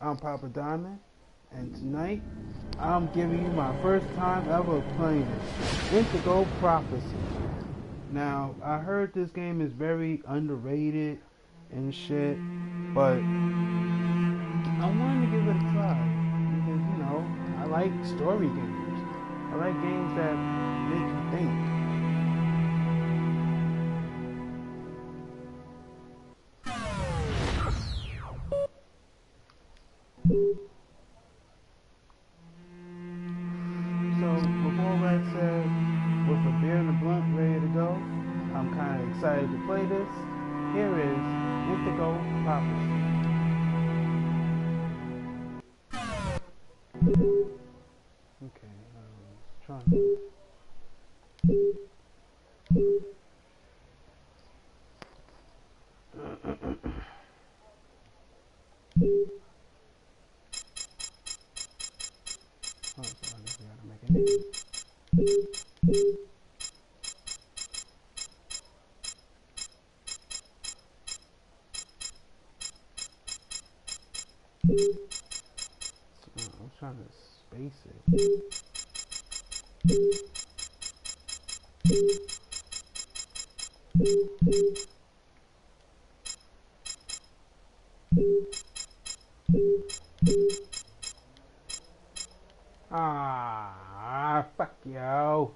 I'm Papa Diamond, and tonight I'm giving you my first time ever playing it, Indigo Prophecy. Now, I heard this game is very underrated and shit, but I wanted to give it a try because, I like story games. I like games that make you think. So, with all that said, with a beer and a blunt ready to go, I'm kind of excited to play this. Here is Indigo Prophecy. Okay, trying to... Oh, so I guess we gotta make a name. I'm trying to space it. Fuck yo.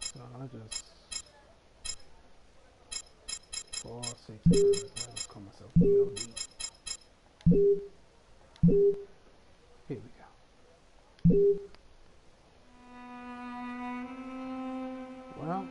So I'll just for all 6 hours, I'll just call myself POD. Here we go. Well,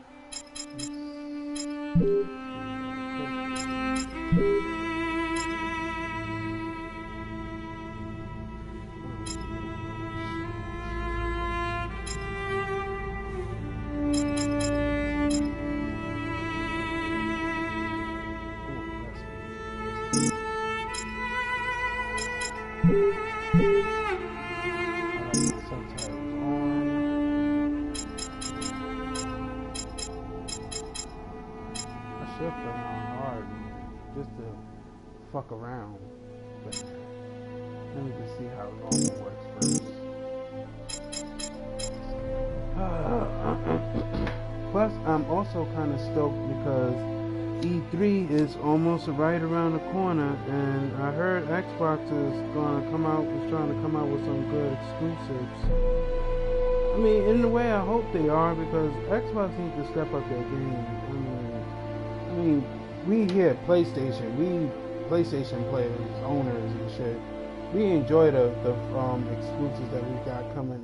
just to fuck around, but let me just see how normal works first. Plus, I'm also kind of stoked because E3 is almost right around the corner, and I heard Xbox is trying to come out with some good exclusives. I mean, in a way, I hope they are, because Xbox needs to step up their game. I mean, we here at PlayStation, we PlayStation players, owners and shit, we enjoy the exclusives that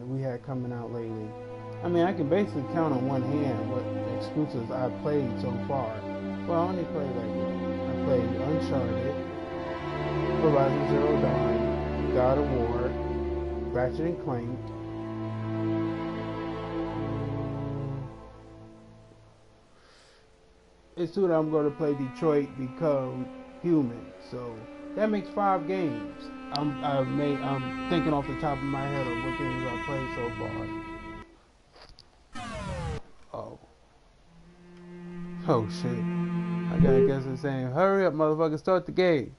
we had coming out lately. I mean, I can basically count on one hand what exclusives I've played so far. Well, I only played I played Uncharted, Horizon Zero Dawn, God of War, Ratchet and Clank. It's soon I'm going to play Detroit Become Human, so that makes 5 games. I'm thinking off the top of my head of what games I've played so far. Oh shit! I guess it's saying, hurry up, motherfucker, start the game.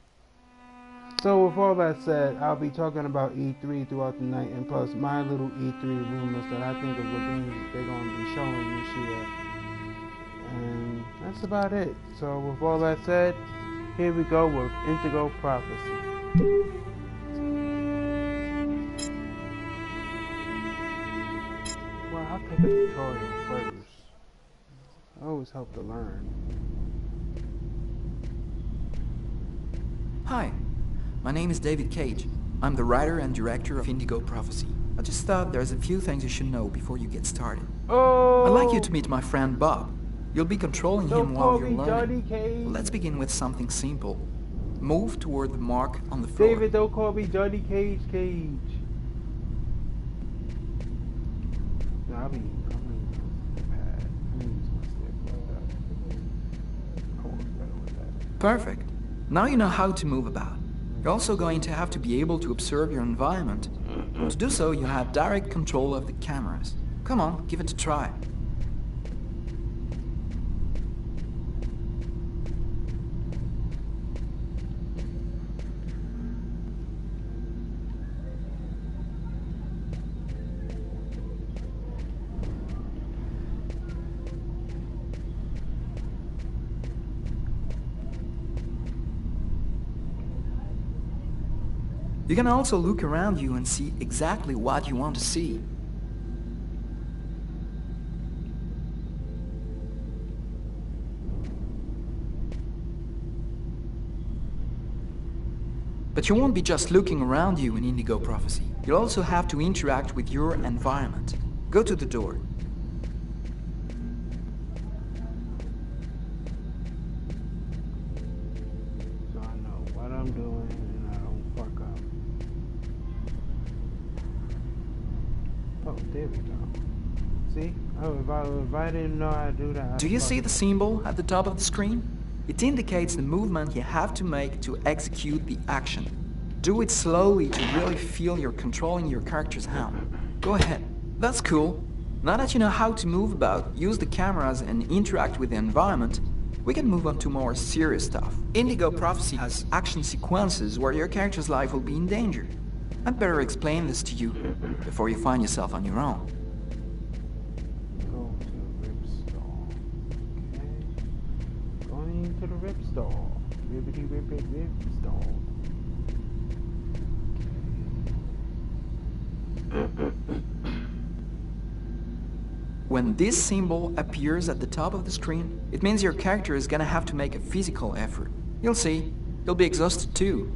So with all that said, I'll be talking about E3 throughout the night, and plus my little E3 rumors that I think of what games they're going to be showing this year. And that's about it. So with all that said, here we go with Indigo Prophecy. Well, I'll take a tutorial first. I always help to learn. Hi, my name is David Cage. I'm the writer and director of Indigo Prophecy. I just thought there's a few things you should know before you get started. I'd like you to meet my friend Bob. You'll be controlling him while you're learning. Let's begin with something simple. Move toward the mark on the floor. David, don't call me Johnny Cage. No, I mean pad. I mean use my stick like that. I work better with that. Perfect. Now you know how to move about. You're also going to have to be able to observe your environment. To do so, you have direct control of the cameras. Come on, give it a try. You can also look around you and see exactly what you want to see. But you won't be just looking around you in Indigo Prophecy. You'll also have to interact with your environment. Go to the door. So I know what I'm doing and I don't fuck up. Oh, there we go. See? If I didn't know how to do that... Do you see the symbol at the top of the screen? It indicates the movement you have to make to execute the action. Do it slowly to really feel you're controlling your character's hand. Go ahead. That's cool. Now that you know how to move about, use the cameras and interact with the environment, we can move on to more serious stuff. Indigo Prophecy has action sequences where your character's life will be in danger. I'd better explain this to you before you find yourself on your own. Go to the rip stall. Okay. Going to the rip stall. Ribbity rip it rip stall. When this symbol appears at the top of the screen, it means your character is gonna have to make a physical effort. You'll see, you'll be exhausted too.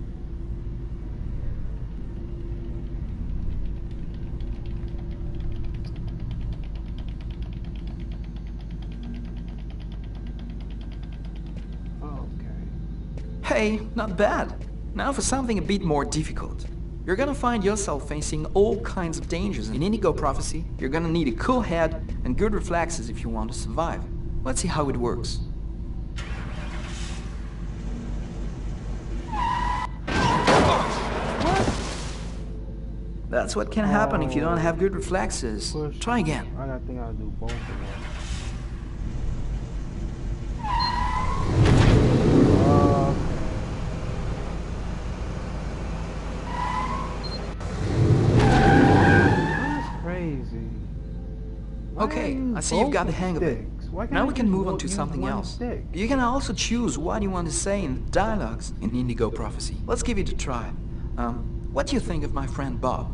Hey, not bad. Now for something a bit more difficult. You're gonna find yourself facing all kinds of dangers. In Indigo Prophecy, you're gonna need a cool head and good reflexes if you want to survive. Let's see how it works. That's what can happen if you don't have good reflexes. Try again. I think I'll do both of them. Okay, I see you've got the hang of it. Now we can move on to something else. You can also choose what you want to say in the dialogues in Indigo Prophecy. Let's give it a try. What do you think of my friend Bob?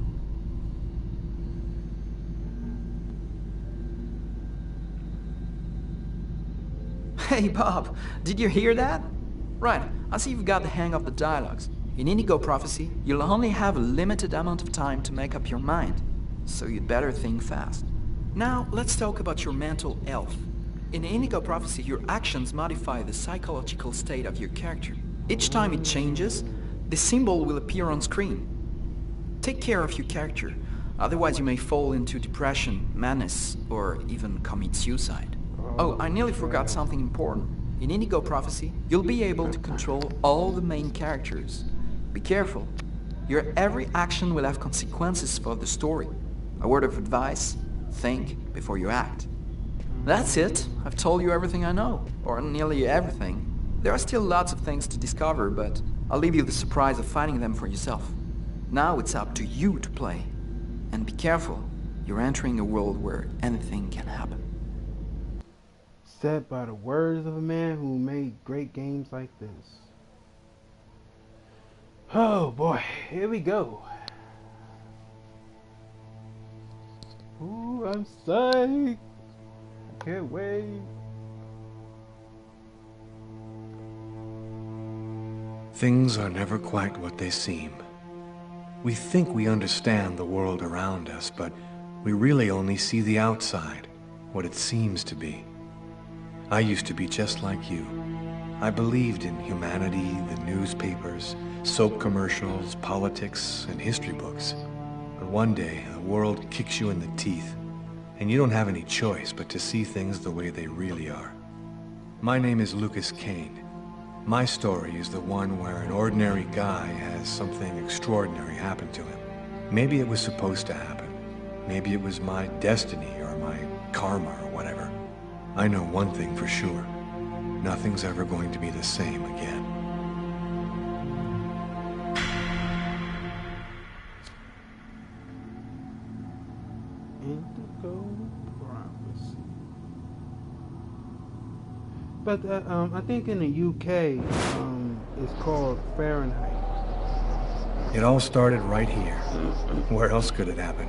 Hey Bob, did you hear that? Right, I see you've got the hang of the dialogues. In Indigo Prophecy, you'll only have a limited amount of time to make up your mind, so you'd better think fast. Now, let's talk about your mental health. In Indigo Prophecy, your actions modify the psychological state of your character. Each time it changes, the symbol will appear on screen. Take care of your character, otherwise you may fall into depression, madness, or even commit suicide. Oh, I nearly forgot something important. In Indigo Prophecy, you'll be able to control all the main characters. Be careful. Your every action will have consequences for the story. A word of advice: think before you act. That's it. I've told you everything I know, or nearly everything. There are still lots of things to discover, but I'll leave you the surprise of finding them for yourself. Now it's up to you to play. And be careful, you're entering a world where anything can happen. Said by the words of a man who made great games like this. Oh boy, here we go. Ooh, I'm psyched. I can't wait. Things are never quite what they seem. We think we understand the world around us, but we really only see the outside, what it seems to be. I used to be just like you. I believed in humanity, the newspapers, soap commercials, politics, and history books. But one day, the world kicks you in the teeth, and you don't have any choice but to see things the way they really are. My name is Lucas Kane. My story is the one where an ordinary guy has something extraordinary happen to him. Maybe it was supposed to happen. Maybe it was my destiny or my karma or whatever. I know one thing for sure. Nothing's ever going to be the same again. Indigo Prophecy. But I think in the UK, it's called Fahrenheit. It all started right here. Where else could it happen?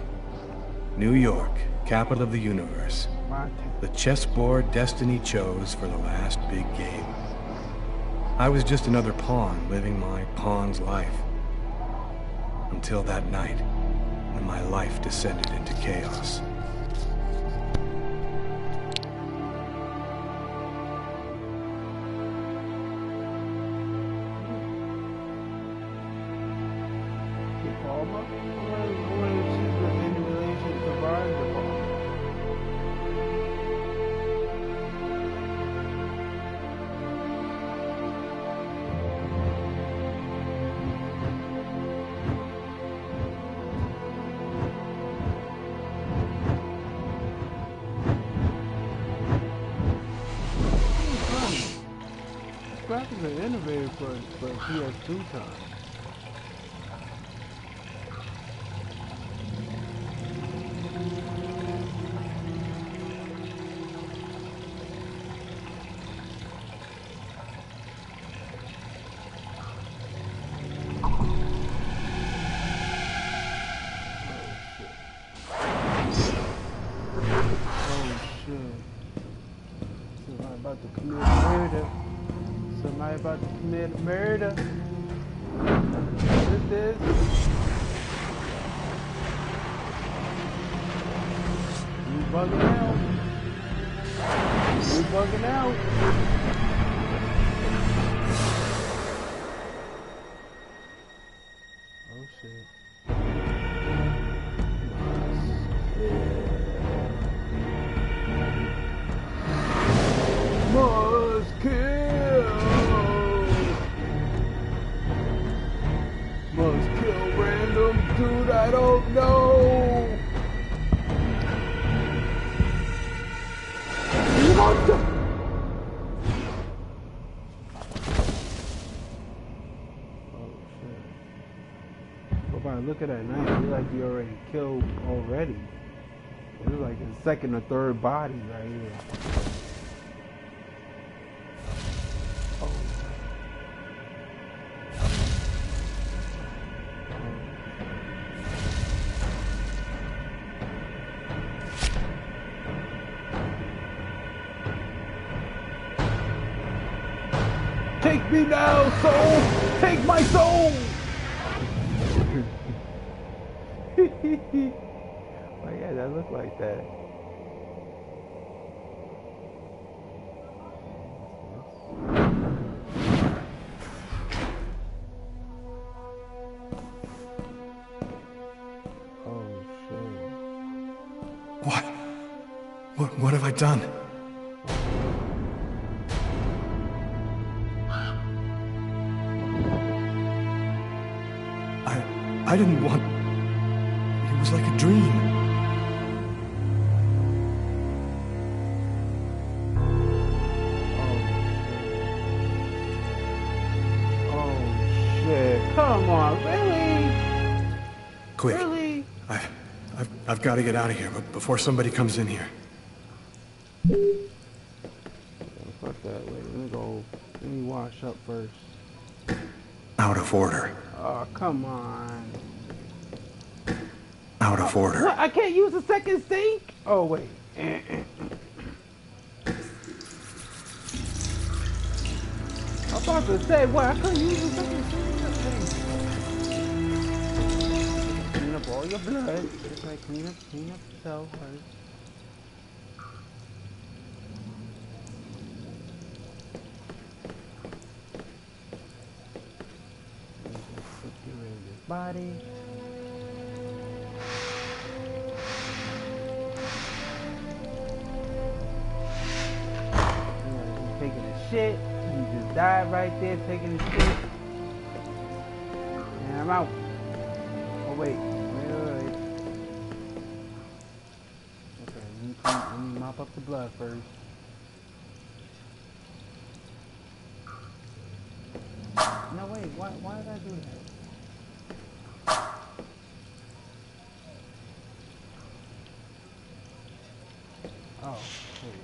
New York, capital of the universe. The chessboard destiny chose for the last big game. I was just another pawn living my pawn's life. Until that night, when my life descended into chaos. Graphics are innovative for PS2 time. About to commit murder. Somebody about to commit murder. What is this? You bugging out. You bugging out. Oh shit. Must kill. Must kill random dude I don't know. Monster. Oh shit. But by look at that knife, I feel like you already killed already. It was like his second or third body right here. Take me now, soul! Take my soul! Oh yeah, that looked like that. Oh shit. What have I done? I didn't want... It was like a dream. Oh shit. Come on, really? Quick. Really? I've got to get out of here, but before somebody comes in here. Fuck that. Wait, let me wash up first. Out of order. Oh, come on. Out of order. What? I can't use the second sink? Oh, wait. I was about to say, what? I couldn't use the second sink? Clean up all your blood. Just like clean up yourself first. Get rid of this body. Taking a shit. You just died right there taking a shit. And I'm out. Oh wait. Okay, let me mop up the blood first. No wait, why did I do that? Oh, wait.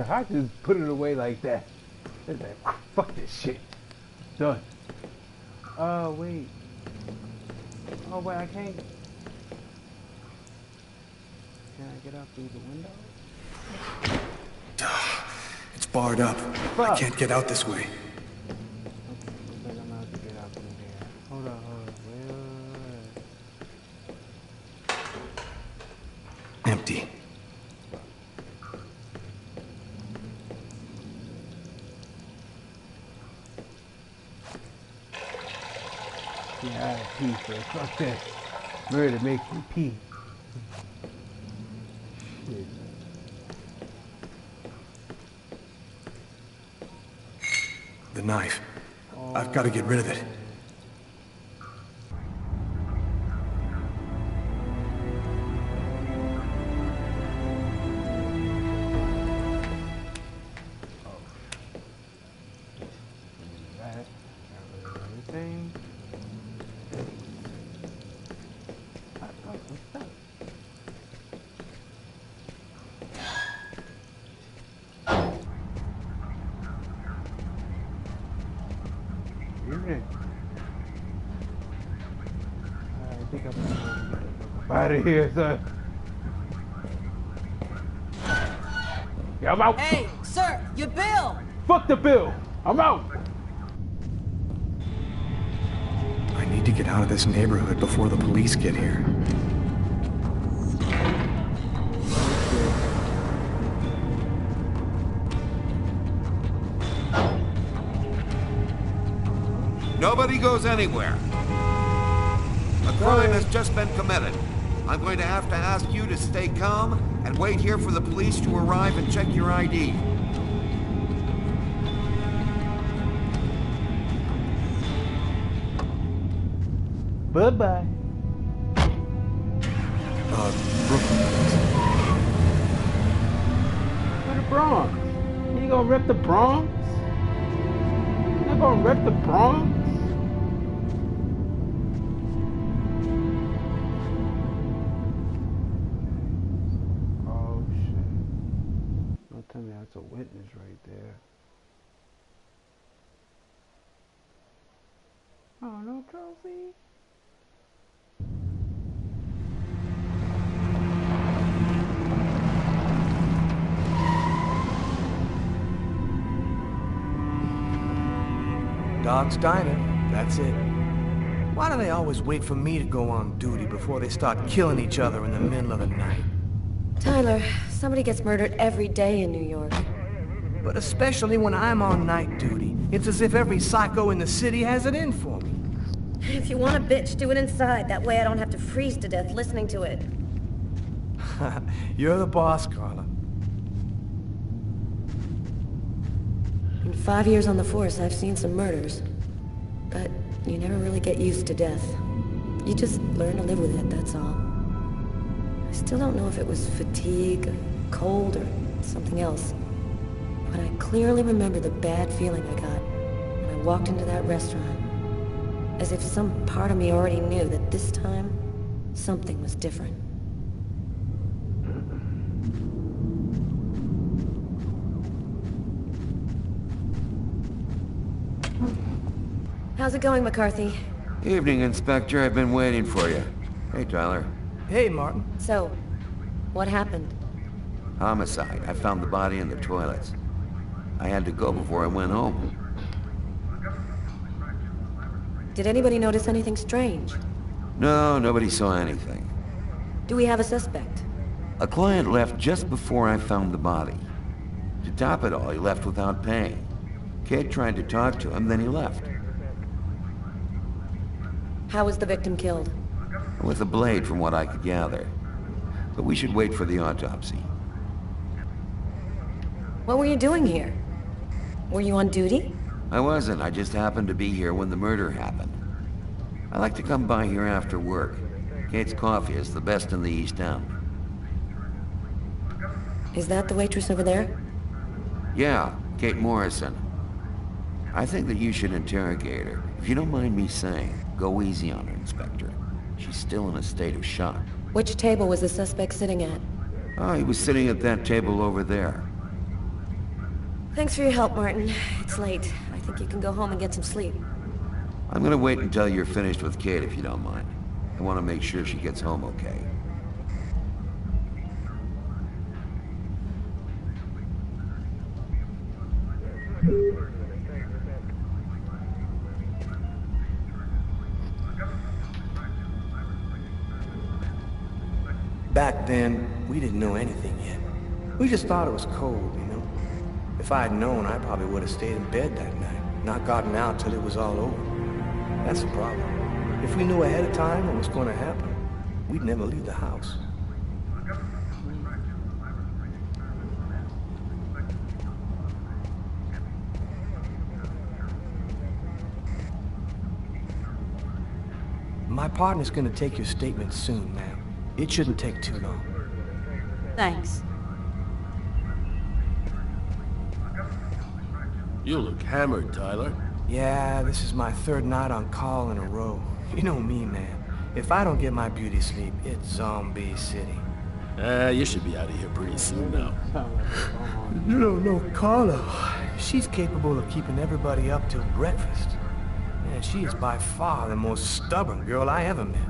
I just put it away like that. It's like, fuck this shit. Done. Oh, wait. Oh, wait, I can't. Can I get out through the window? It's barred up. Fuck. I can't get out this way. Okay, looks like I'm out to get out through there. Hold on. Wait. Empty. Yeah, I pee, so fuck this. Murder makes me pee. Shit. The knife. I've got to get rid of it. Right. Everything. What's that? Evening. I think I'm gonna get out of here, son. Yeah, I'm out. Hey, sir, your bill! Fuck the bill. I'm out. I need to get out of this neighborhood before the police get here. Nobody goes anywhere. A crime has just been committed. I'm going to have to ask you to stay calm and wait here for the police to arrive and check your ID. Bye-bye. Brooklyn. Where the Bronx? You gonna rep the Bronx? You not gonna rep the Bronx? Oh shit. Don't tell me that's a witness right there. Oh, no trophy? Dog's Diner, that's it. Why do they always wait for me to go on duty before they start killing each other in the middle of the night? Tyler, somebody gets murdered every day in New York. But especially when I'm on night duty, it's as if every psycho in the city has it in for me. If you want a bitch, do it inside. That way I don't have to freeze to death listening to it. You're the boss, Carla. In 5 years on the force, I've seen some murders. But you never really get used to death. You just learn to live with it, that's all. I still don't know if it was fatigue, or cold, or something else. But I clearly remember the bad feeling I got when I walked into that restaurant. As if some part of me already knew that this time, something was different. How's it going, McCarthy? Evening, Inspector. I've been waiting for you. Hey, Tyler. Hey, Martin. So, what happened? Homicide. I found the body in the toilets. I had to go before I went home. Did anybody notice anything strange? No, nobody saw anything. Do we have a suspect? A client left just before I found the body. To top it all, he left without paying. Kate tried to talk to him, then he left. How was the victim killed? With a blade, from what I could gather. But we should wait for the autopsy. What were you doing here? Were you on duty? I wasn't. I just happened to be here when the murder happened. I like to come by here after work. Kate's coffee is the best in the East End. Is that the waitress over there? Yeah, Kate Morrison. I think that you should interrogate her. If you don't mind me saying, go easy on her, Inspector. She's still in a state of shock. Which table was the suspect sitting at? Oh, he was sitting at that table over there. Thanks for your help, Martin. It's late. I think you can go home and get some sleep. I'm gonna wait until you're finished with Kate, if you don't mind. I want to make sure she gets home okay. Back then, we didn't know anything yet. We just thought it was cold, you know? If I had known, I probably would have stayed in bed that night, not gotten out till it was all over. That's the problem. If we knew ahead of time what was going to happen, we'd never leave the house. My partner's gonna take your statement soon, ma'am. It shouldn't take too long. Thanks. You look hammered, Tyler. Yeah, this is my third night on call in a row. You know me, man. If I don't get my beauty sleep, it's Zombie City. You should be out of here pretty soon now. You don't know Carla. She's capable of keeping everybody up till breakfast. And she is by far the most stubborn girl I ever met.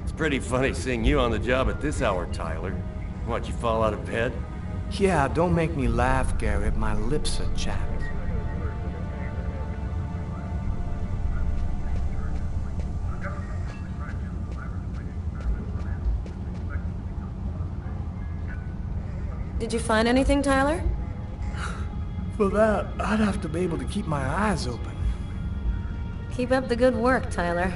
It's pretty funny seeing you on the job at this hour, Tyler. What, you fall out of bed? Yeah, don't make me laugh, Garrett. My lips are chapped. Did you find anything, Tyler? For that, I'd have to be able to keep my eyes open. Keep up the good work, Tyler.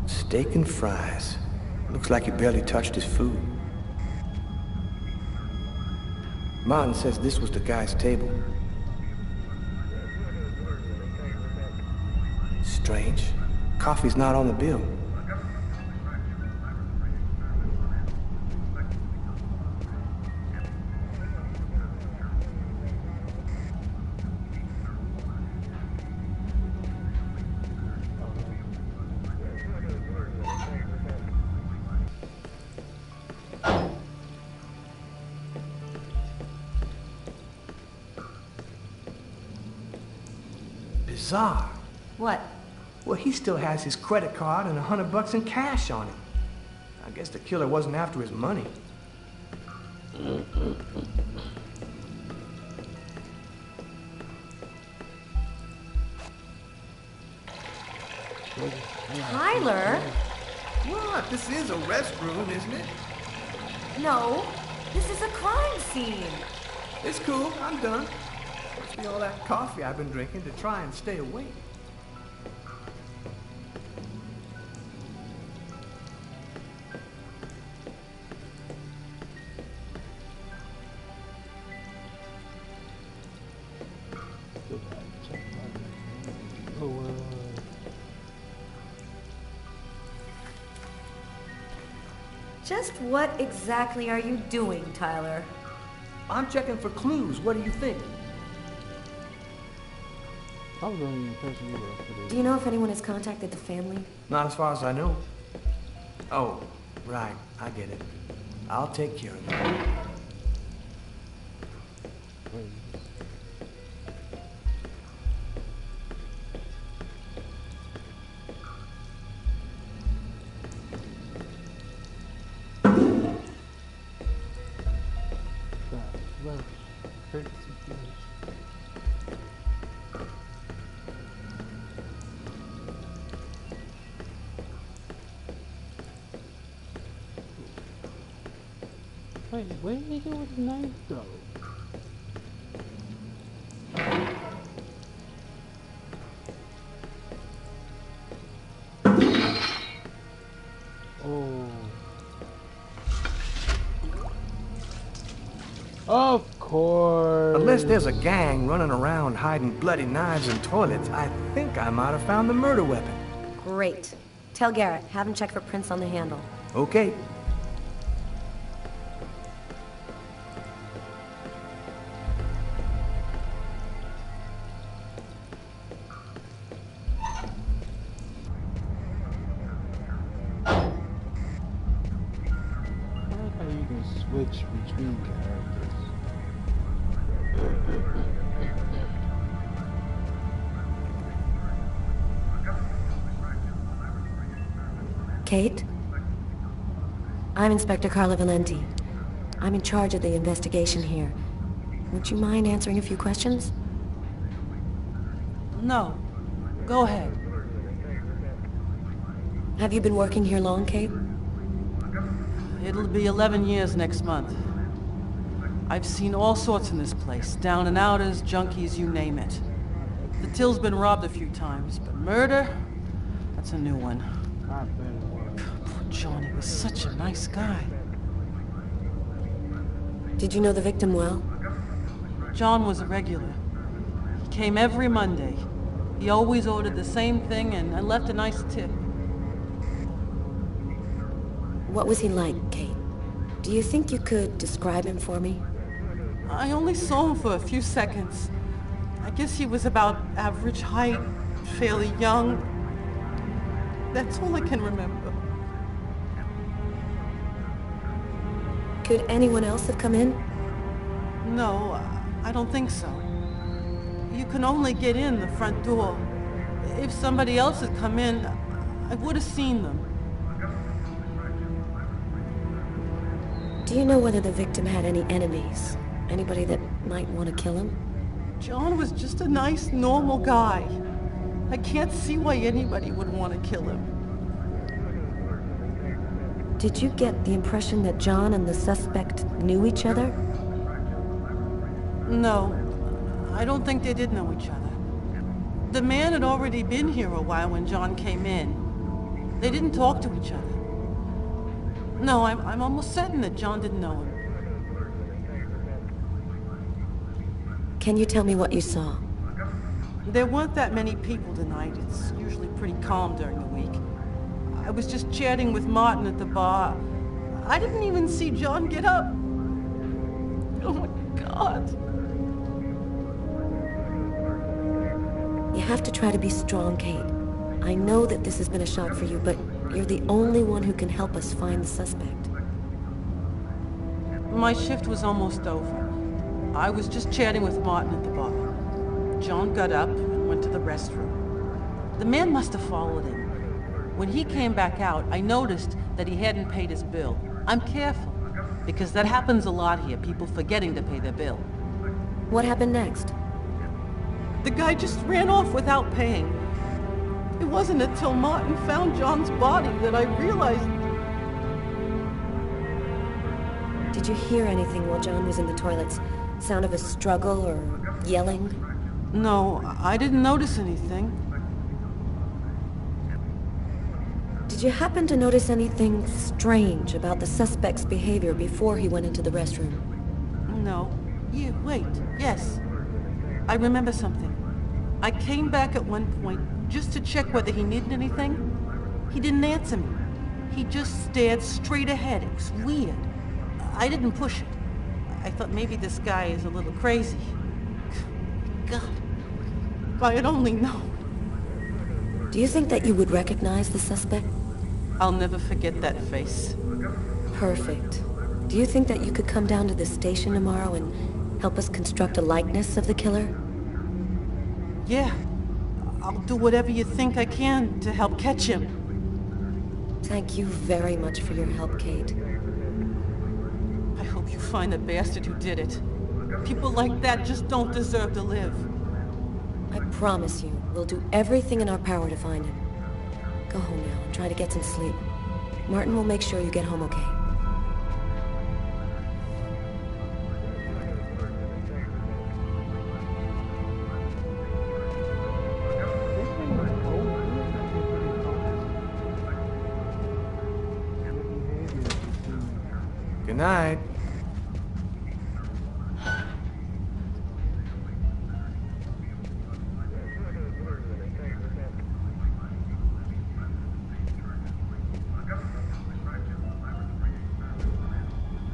Steak and fries. Looks like he barely touched his food. Martin says this was the guy's table. Strange. Coffee's not on the bill. Bizarre. What? Well, he still has his credit card and $100 in cash on him. I guess the killer wasn't after his money. Tyler? What? This is a restroom, isn't it? No. This is a crime scene. It's cool. I'm done. Must be all that coffee I've been drinking to try and stay awake. Just what exactly are you doing, Tyler? I'm checking for clues. What do you think? I was under the impression you were up for this. Do you know if anyone has contacted the family? Not as far as I know. Oh, right. I get it. I'll take care of it. Wait, where did he go with the knife though? Oh. Of course. Unless there's a gang running around hiding bloody knives in toilets, I think I might have found the murder weapon. Great. Tell Garrett, have him check for prints on the handle. Okay. switch between characters. Kate? I'm Inspector Carla Valenti. I'm in charge of the investigation here. Would you mind answering a few questions? No. Go ahead. Have you been working here long, Kate? It'll be 11 years next month. I've seen all sorts in this place. Down and outers, junkies, you name it. The till's been robbed a few times, but murder? That's a new one. Poor John, he was such a nice guy. Did you know the victim well? John was a regular. He came every Monday. He always ordered the same thing and left a nice tip. What was he like, Kate? Do you think you could describe him for me? I only saw him for a few seconds. I guess he was about average height, fairly young. That's all I can remember. Could anyone else have come in? No, I don't think so. You can only get in the front door. If somebody else had come in, I would have seen them. Do you know whether the victim had any enemies? Anybody that might want to kill him? John was just a nice, normal guy. I can't see why anybody would want to kill him. Did you get the impression that John and the suspect knew each other? No, I don't think they did know each other. The man had already been here a while when John came in. They didn't talk to each other. No, I'm almost certain that John didn't know him. Can you tell me what you saw? There weren't that many people tonight. It's usually pretty calm during the week. I was just chatting with Martin at the bar. I didn't even see John get up. Oh my God. You have to try to be strong, Kate. I know that this has been a shock for you, but you're the only one who can help us find the suspect. My shift was almost over. I was just chatting with Martin at the bar. John got up and went to the restroom. The man must have followed him. When he came back out, I noticed that he hadn't paid his bill. I'm careful, because that happens a lot here, people forgetting to pay their bill. What happened next? The guy just ran off without paying. It wasn't until Martin found John's body that I realized... Did you hear anything while John was in the toilets? Sound of a struggle or yelling? No, I didn't notice anything. Did you happen to notice anything strange about the suspect's behavior before he went into the restroom? No. Wait. Yes. I remember something. I came back at one point just to check whether he needed anything. He didn't answer me. He just stared straight ahead. It was weird. I didn't push it. I thought maybe this guy is a little crazy. God. If I had only known. Do you think that you would recognize the suspect? I'll never forget that face. Perfect. Do you think that you could come down to the station tomorrow and help us construct a likeness of the killer? Yeah. I'll do whatever you think I can to help catch him. Thank you very much for your help, Kate. I hope you find the bastard who did it. People like that just don't deserve to live. I promise you, we'll do everything in our power to find him. Go home now and try to get some sleep. Martin will make sure you get home okay. Good night.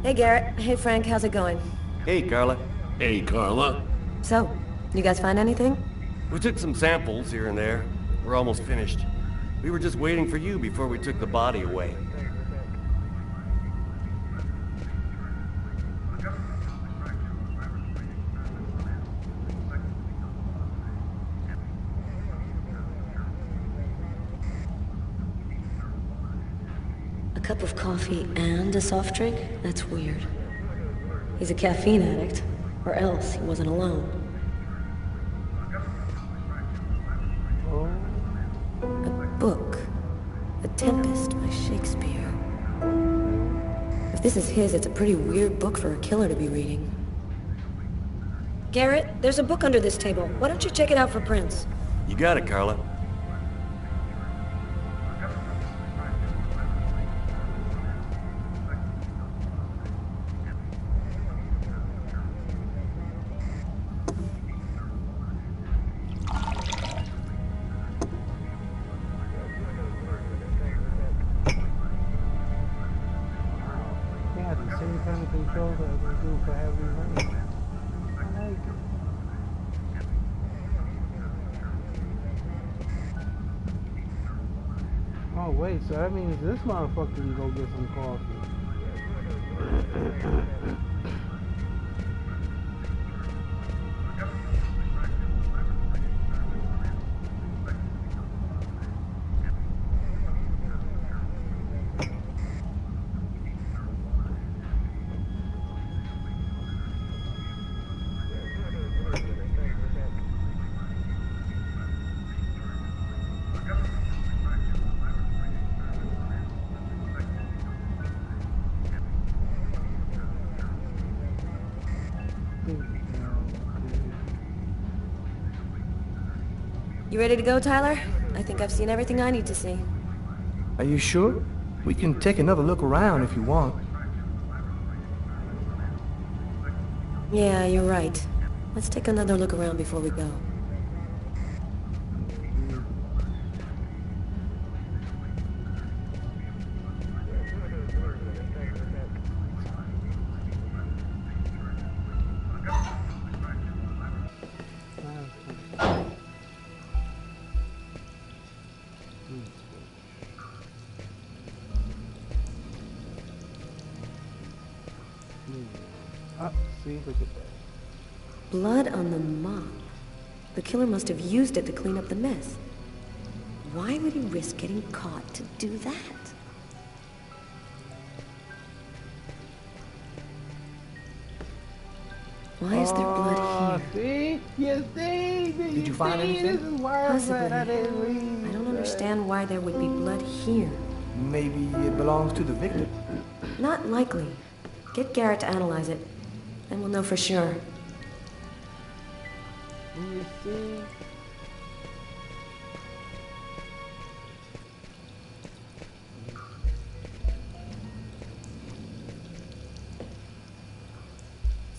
Hey, Garrett. Hey, Frank. How's it going? Hey, Carla. Hey, Carla. So, you guys find anything? We took some samples here and there. We're almost finished. We were just waiting for you before we took the body away. A cup of coffee and a soft drink? That's weird. He's a caffeine addict, or else he wasn't alone. A book. The Tempest by Shakespeare. If this is his, it's a pretty weird book for a killer to be reading. Garrett, there's a book under this table. Why don't you check it out for prints? You got it, Carla. They have the same kind of control that we do for heavy rain. I like it. Oh wait, so that means this motherfucker can go get some coffee. You ready to go, Tyler? I think I've seen everything I need to see. Are you sure? We can take another look around if you want. Yeah, you're right. Let's take another look around before we go. See, look at that. Blood on the mop. The killer must have used it to clean up the mess. Why would he risk getting caught to do that? Why is there blood here? See? You see? Did you find anything? This is why I didn't read. I don't understand why there would be blood here. Maybe it belongs to the victim. Not likely. Get Garrett to analyze it, and we'll know for sure. You see?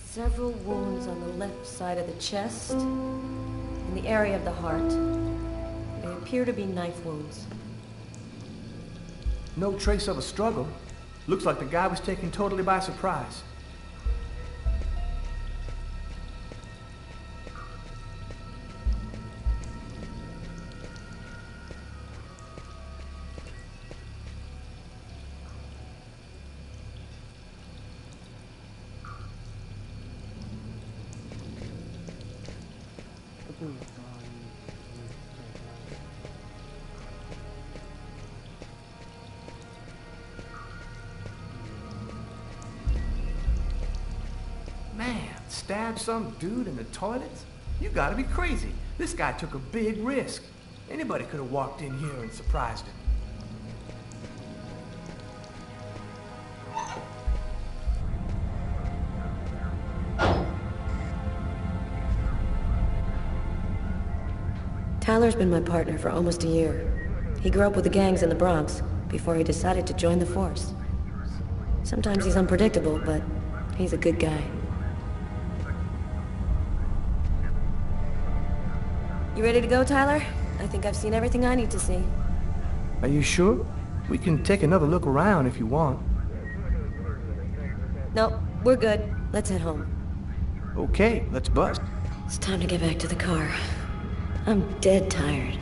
Several wounds on the left side of the chest, in the area of the heart. They appear to be knife wounds. No trace of a struggle. Looks like the guy was taken totally by surprise. Man, stab some dude in the toilets? You gotta be crazy. This guy took a big risk. Anybody could have walked in here and surprised him. Tyler's been my partner for almost a year. He grew up with the gangs in the Bronx before he decided to join the force. Sometimes he's unpredictable, but he's a good guy. You ready to go, Tyler? I think I've seen everything I need to see. Are you sure? We can take another look around if you want. No, we're good. Let's head home. Okay, let's bust. It's time to get back to the car. I'm dead tired.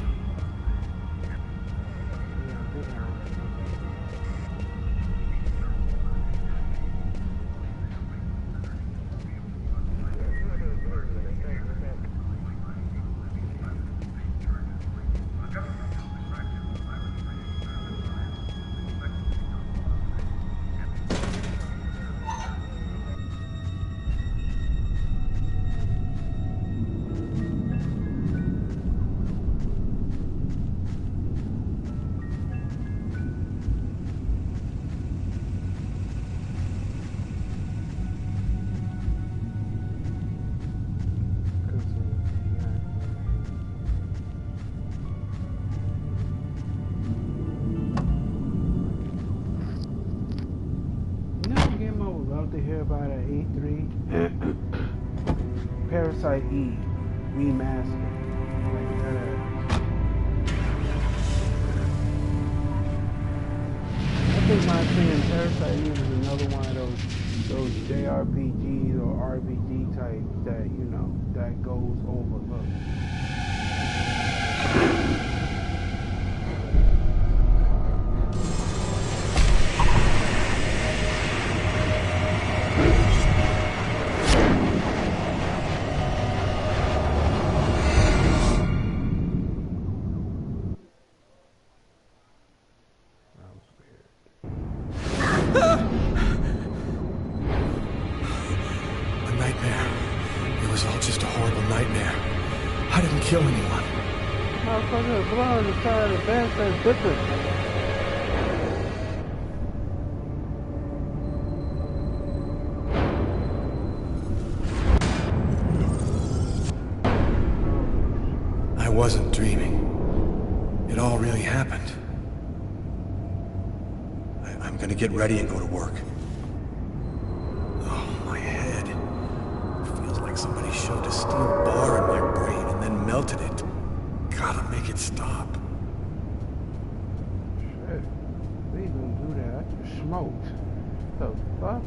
about an E3? Parasite E remastered. Like that. I think my opinion, Parasite E was another one of those JRPGs or RPG types that, you know, that goes overlooked. Kill anyone. Motherfucker, blood on the side of the bed says Bipper. I wasn't dreaming. It all really happened. I'm gonna get ready and go to work. Oh, my head. It feels like somebody shoved a steel bar in my brain and then melted it. Gotta make it stop. Shit. They gonna do that. I just smoked. The fuck?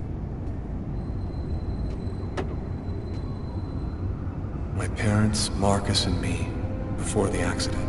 My parents, Marcus, and me, before the accident.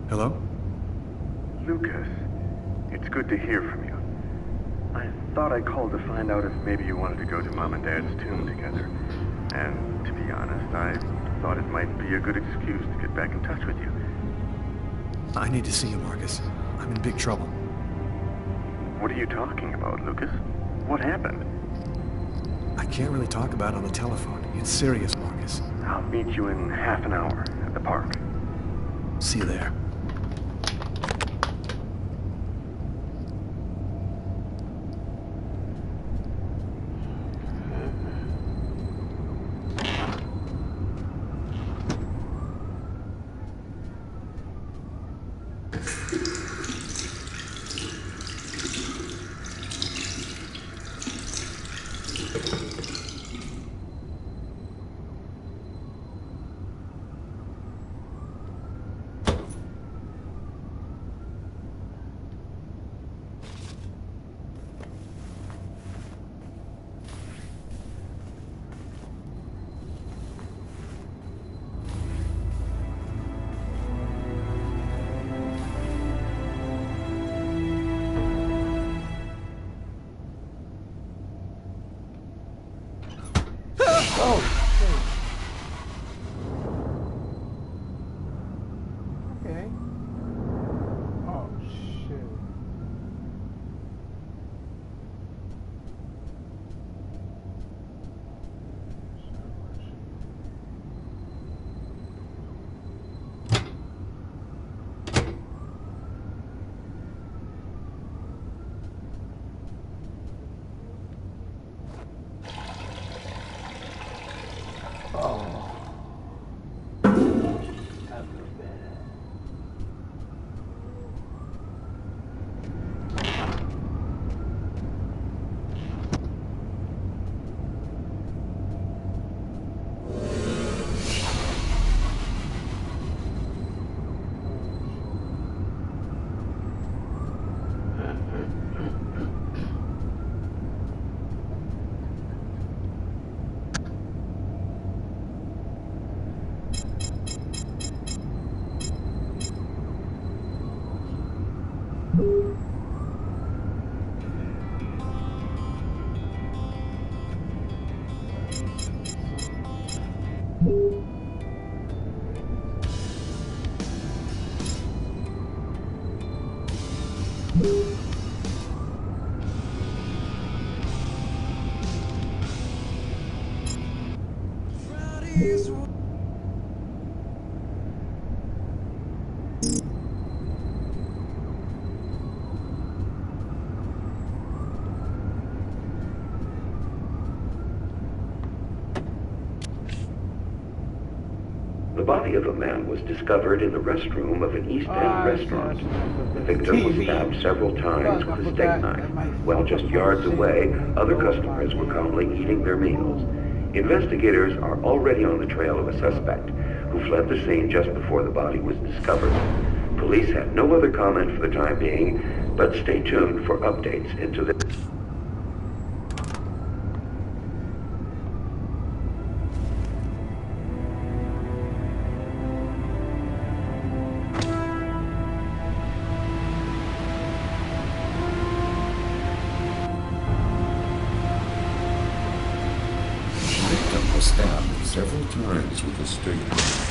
Hello? Lucas, it's good to hear from you. I thought I called to find out if maybe you wanted to go to Mom and Dad's tomb together. And to be honest, I thought it might be a good excuse to get back in touch with you. I need to see you, Marcus. I'm in big trouble. What are you talking about, Lucas? What happened? I can't really talk about it on the telephone. It's serious, Marcus. I'll meet you in half an hour at the park. See you there. The body of a man was discovered in the restroom of an East End restaurant. The victim was stabbed several times with a steak knife, while just yards away, other customers were calmly eating their meals. Investigators are already on the trail of a suspect who fled the scene just before the body was discovered. Police have no other comment for the time being, but stay tuned for updates into the... Stabbed several times with a steak knife.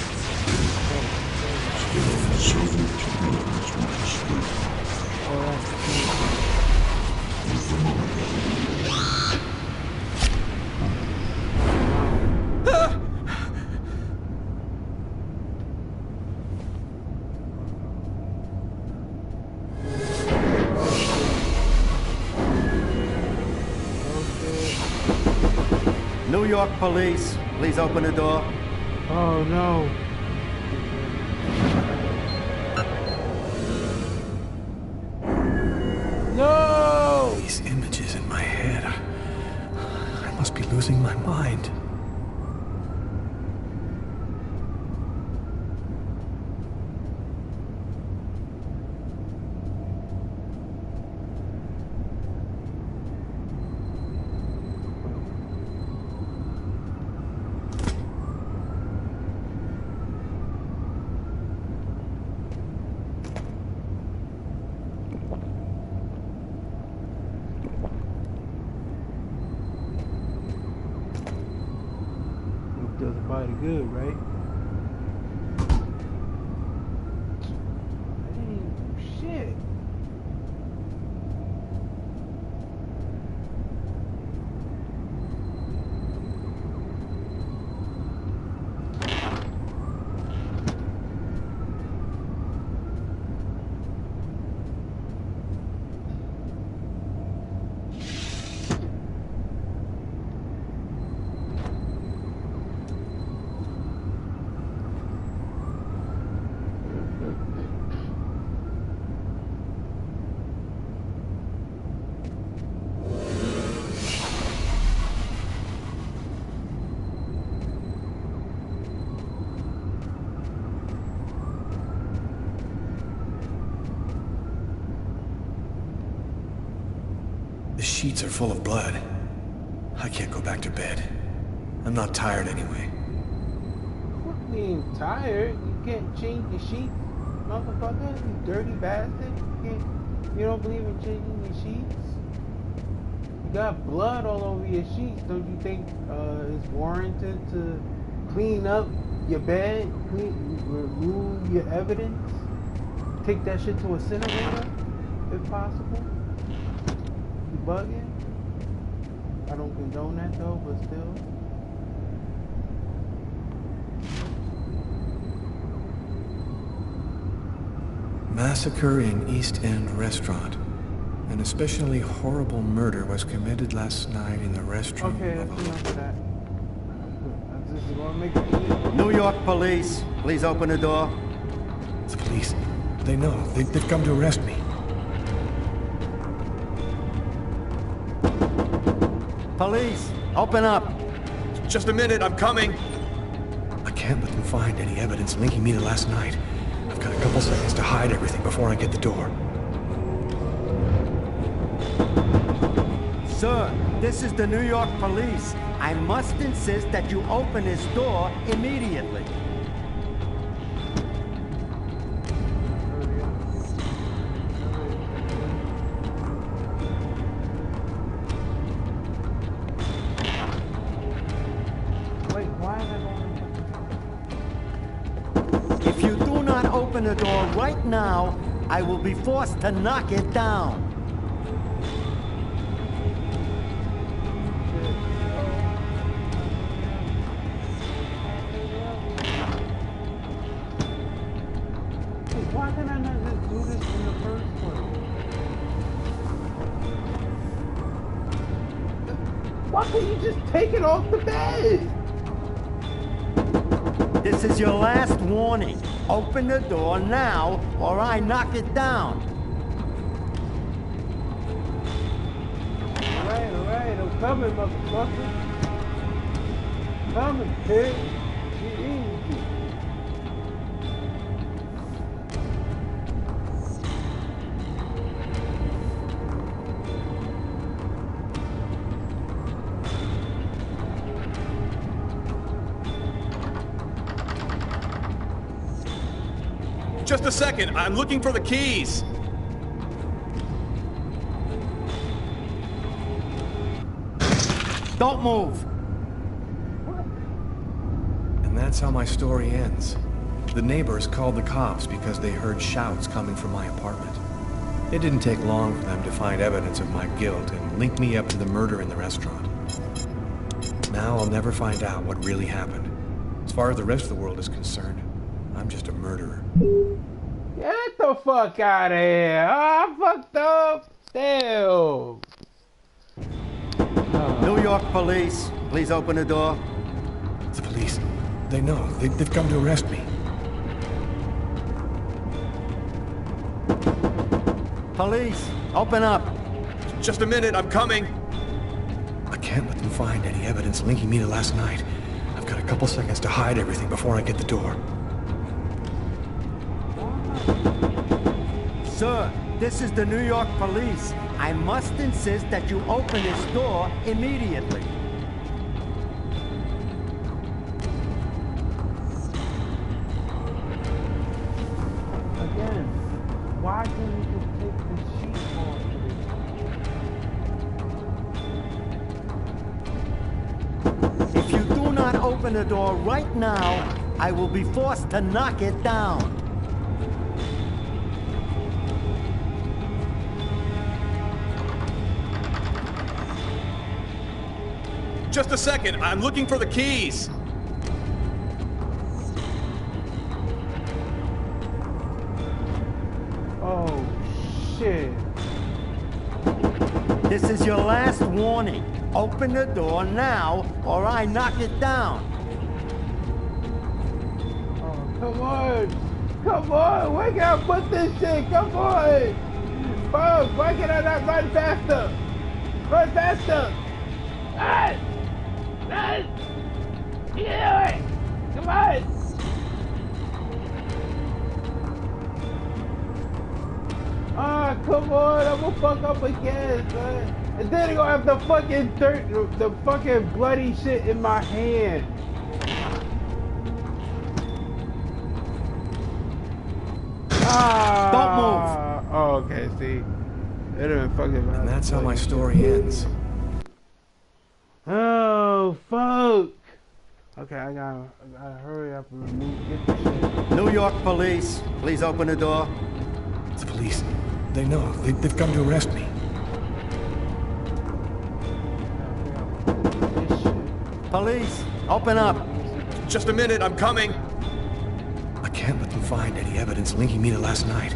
Stabbed several times with a New York police, please open the door. Oh no. No! These images in my head. I must be losing my mind. Does the body good, right? I didn't even do shit. The sheets are full of blood. I can't go back to bed. I'm not tired anyway. What being tired? You can't change the sheets, motherfucker? You dirty bastard. You don't believe in changing your sheets? You got blood all over your sheets. Don't you think it's warranted to clean up your bed, remove your evidence, take that shit to a incinerator, if possible? You bugging? I don't condone that though, but still. Massacre in East End restaurant. An especially horrible murder was committed last night in the restroom Okay, of that's enough of that. This is gonna make it. New York police, please open the door. The police. They know. They've come to arrest me. Police, open up. Just a minute, I'm coming. I can't let them find any evidence linking me to last night. I've got a couple seconds to hide everything before I get the door. Sir, this is the New York police. I must insist that you open this door immediately. If you do not open the door right now, I will be forced to knock it down. Why can I not just do this in the first place? Why can't you just take it off the bed? This is your last warning. Open the door now, or I knock it down. Alright, I'm coming, motherfucker. Coming, kid. Get easy. Just a second, I'm looking for the keys. Don't move. And that's how my story ends. The neighbors called the cops because they heard shouts coming from my apartment. It didn't take long for them to find evidence of my guilt and link me up to the murder in the restaurant. Now I'll never find out what really happened. As far as the rest of the world is concerned, I'm just a murderer. Get the fuck out of here. Oh, I fucked up. Damn. New York police, please open the door. The police. They know. They've come to arrest me. Police, open up. Just a minute, I'm coming. I can't let them find any evidence linking me to last night. I've got a couple seconds to hide everything before I get the door. Sir, this is the New York police. I must insist that you open this door immediately. Again, why can't you just take the sheet off? If you do not open the door right now, I will be forced to knock it down. Just a second, I'm looking for the keys. Oh, shit. This is your last warning. Open the door now, or I knock it down. Oh, come on. Come on. Why can't I put this shit? Come on. Bro, why can I not run faster? Run faster. Run. Run. You can do it. Come on. Ah, come on. I'm gonna fuck up again, son. And then they're gonna have the fucking dirt, the fucking bloody shit in my hand. Ah. Don't move. Oh, okay, see. It done been fucking. And that's how my story ends. Oh, fuck. Okay, I gotta hurry up and get the shit. New York police, please open the door. The police. They know. They've come to arrest me. Police, open up. Just a minute, I'm coming. I can't let them find any evidence linking me to last night.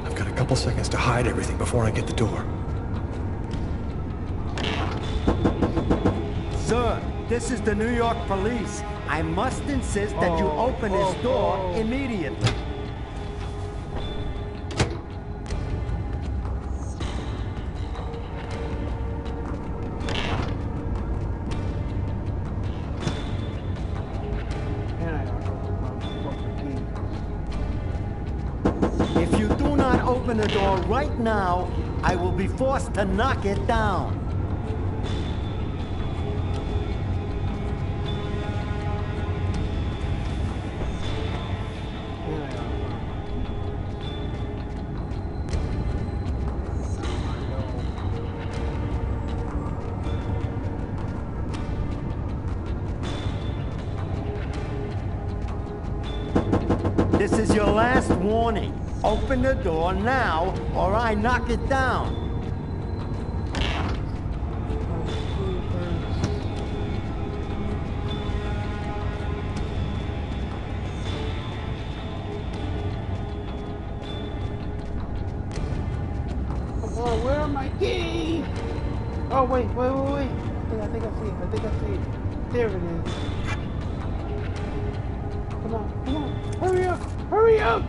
I've got a couple seconds to hide everything before I get the door. Sir, this is the New York police. I must insist that you open this door immediately. If you do not open the door right now, I will be forced to knock it down. This is your last warning. Open the door now, or I knock it down. Come on, where are my keys? Oh, wait. I think I see it. There it is. Come on. Hurry up.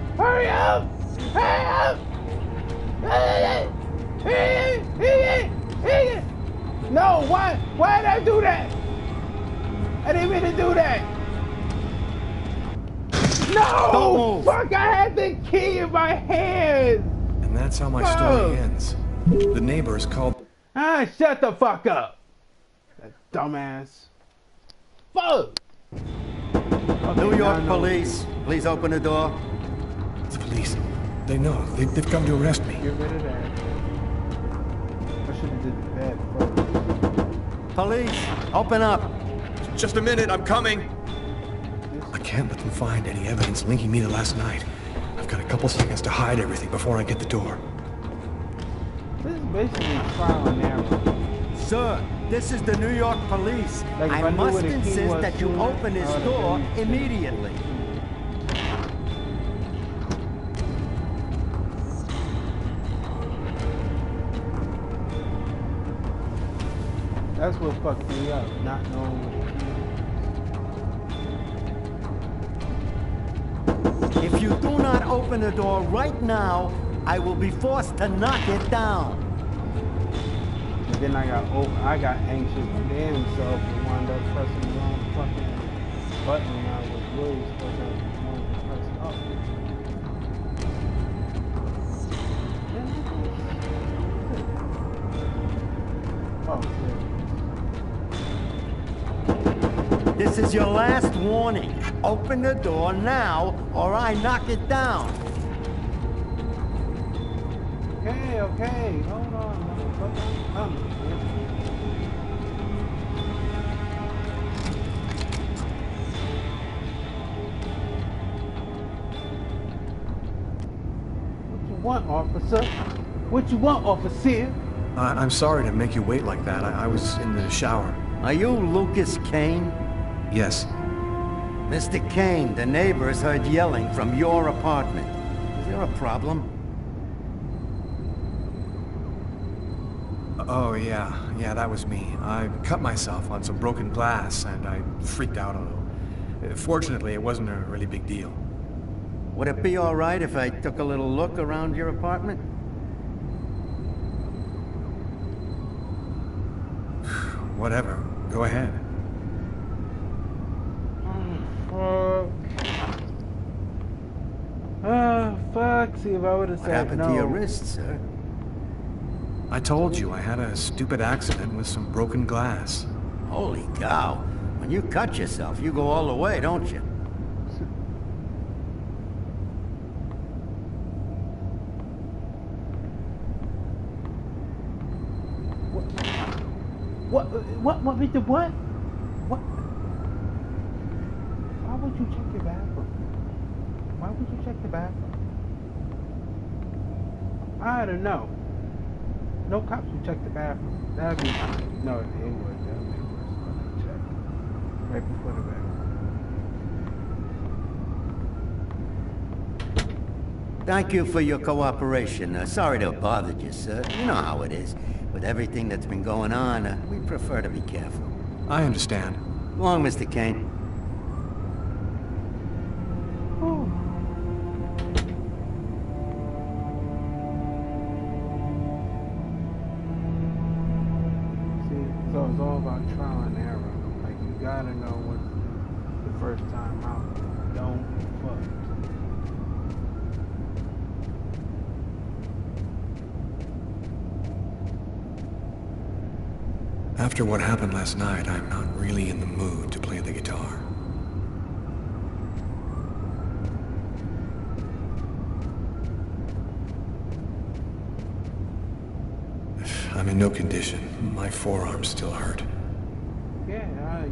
No, why did I do that? I didn't mean to do that. No! Don't move. Fuck, I had the key in my hand. And that's how my story ends. The neighbors called... Ah, shut the fuck up. That dumbass. Fuck. Okay, New York police, please open the door. The police. They know. They've come to arrest me. Get rid of that. I should have did that first. Police, open up. Just a minute, I'm coming. I can't let them find any evidence linking me to last night. I've got a couple seconds to hide everything before I get the door. This is basically trial and error. Sir, this is the New York police. Like, I must insist that you open this door immediately. That's what fucked me up, not knowing what it is. If you do not open the door right now, I will be forced to knock it down. And then I got anxious my damn self and wound up pressing the wrong fucking button when I was really supposed to press up. Oh, shit. This is your last warning. Open the door now, or I knock it down. Okay. Hold on, motherfucker. I'm coming. What you want, officer? What you want, officer? I'm sorry to make you wait like that. I was in the shower. Are you Lucas Kane? Yes. Mr. Kane, the neighbors heard yelling from your apartment. Is there a problem? Oh, yeah, that was me. I cut myself on some broken glass, and I freaked out a little. Fortunately, it wasn't a really big deal. Would it be all right if I took a little look around your apartment? Whatever. Go ahead. Fuck. See, if I would have said no. What happened to your wrist, sir? I told you I had a stupid accident with some broken glass. Holy cow. When you cut yourself, you go all the way, don't you? What, Mr. What? What? Why would you check your bathroom? Why would you check the bathroom? I don't know. No cops would check the bathroom. That'd be, no, they would. That would be worse when they check. Right before the bathroom. Thank you for your cooperation. Sorry to have bothered you, sir. You know how it is. With everything that's been going on, we prefer to be careful. I understand. Go on, Mr. Kane. See, so it's all about trial and error. Like, you gotta know what's the first time out. Don't fuck. After what happened last night, I'm not really in the mood to play the guitar. I'm in no condition. My forearms still hurt. Yeah,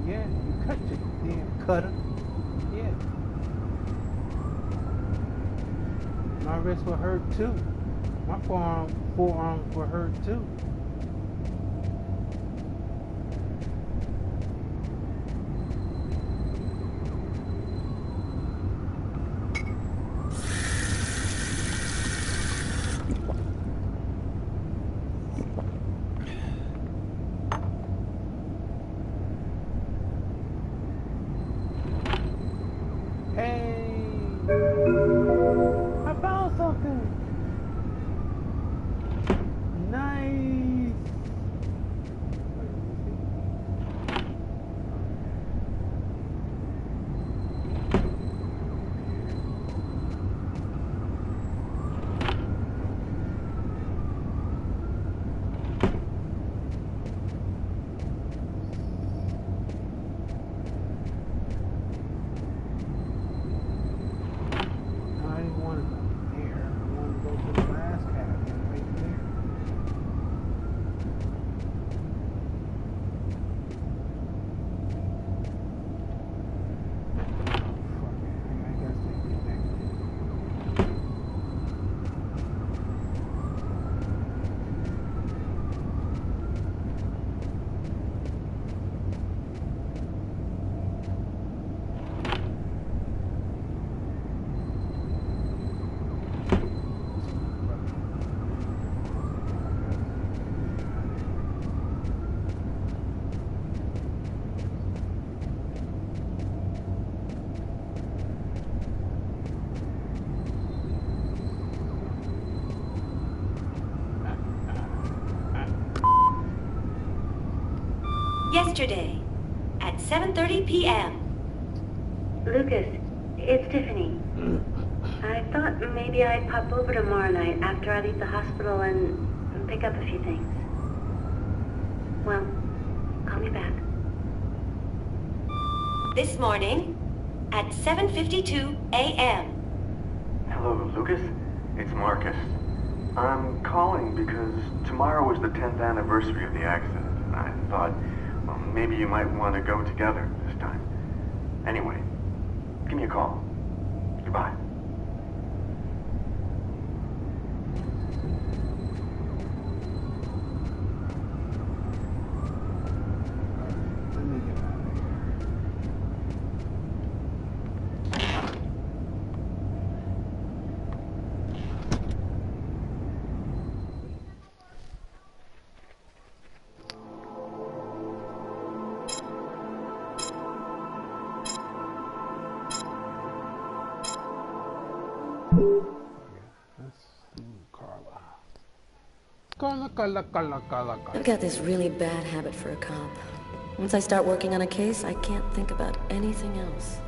you cut your damn cutter. Yeah. my wrist would hurt too. My forearms would hurt too. Yesterday, at 7:30 p.m. Lucas, it's Tiffany. I thought maybe I'd pop over tomorrow night after I leave the hospital and pick up a few things. Well, call me back. This morning, at 7:52 a.m. Hello, Lucas. It's Marcus. I'm calling because tomorrow is the 10th anniversary of the accident. I thought, well, maybe you might want to go together this time. Anyway, give me a call. Goodbye. I've got this really bad habit for a cop. Once I start working on a case, I can't think about anything else.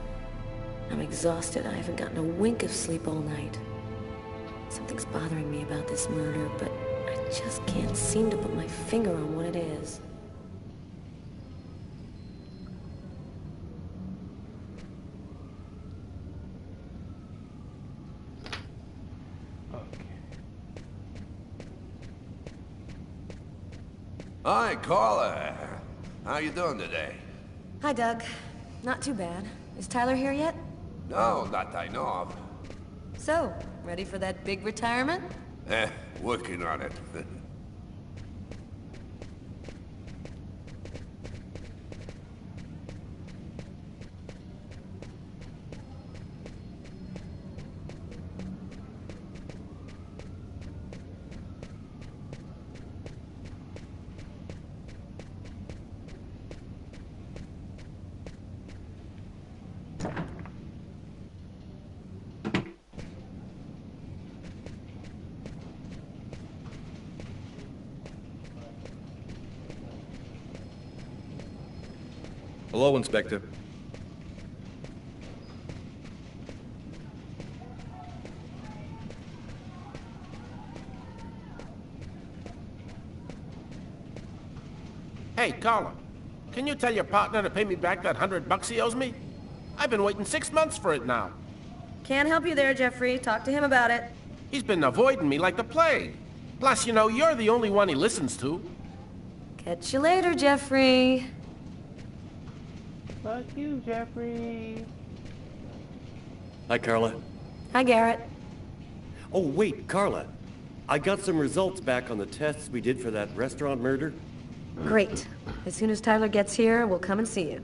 I'm exhausted. I haven't gotten a wink of sleep all night. Something's bothering me about this murder, but I just can't seem to put my finger on what it is. Hi, Carla. How you doing today? Hi, Doug. Not too bad. Is Tyler here yet? No, not that I know of. So, ready for that big retirement? Working on it. Hello, Inspector. Hey, Carla, can you tell your partner to pay me back that $100 he owes me? I've been waiting 6 months for it now. Can't help you there, Jeffrey. Talk to him about it. He's been avoiding me like the plague. Plus, you know, you're the only one he listens to. Catch you later, Jeffrey. Fuck you, Jeffrey. Hi, Carla. Hi, Garrett. Oh, wait, Carla. I got some results back on the tests we did for that restaurant murder. Great. As soon as Tyler gets here, we'll come and see you.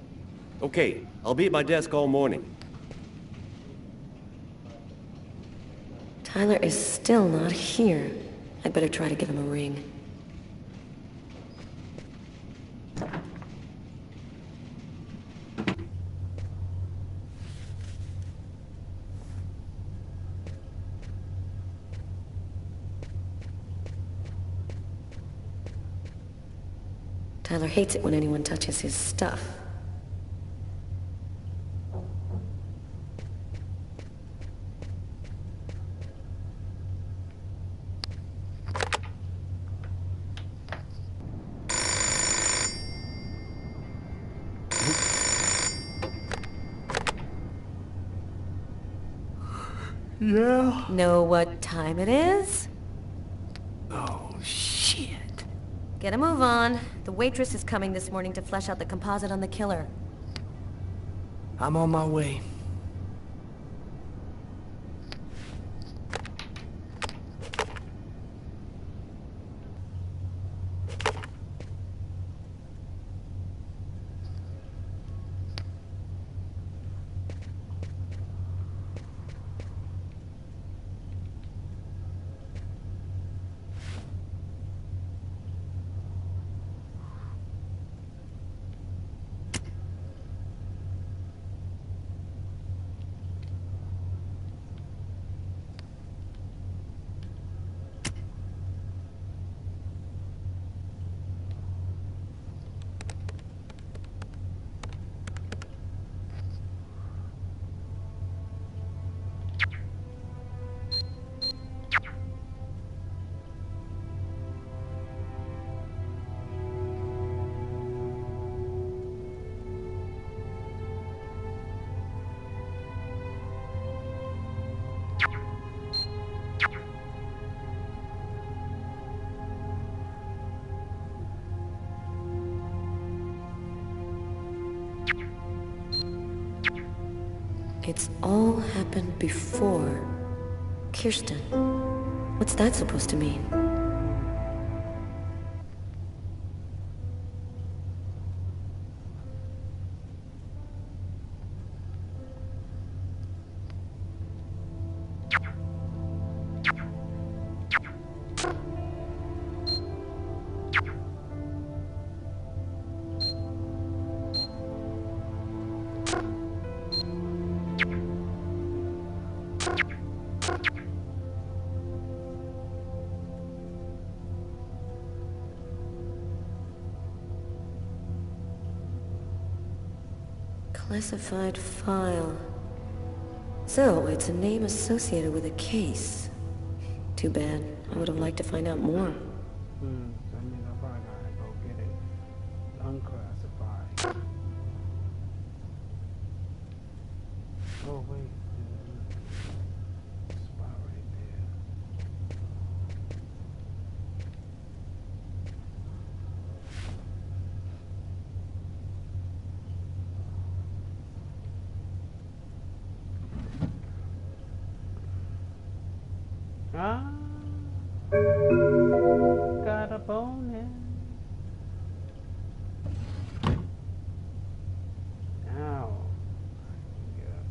Okay, I'll be at my desk all morning. Tyler is still not here. I'd better try to give him a ring. Tyler hates it when anyone touches his stuff. Yeah? Know what time it is? Oh, shit. Get a move on. The waitress is coming this morning to flesh out the composite on the killer. I'm on my way. It's all happened before. Kirsten. What's that supposed to mean? Classified file. So, it's a name associated with a case. Too bad. I would have liked to find out more. I mean, I probably gotta go get it unclassified. Oh, wait. Spot right there. Ah, got a bonus. Now, yeah.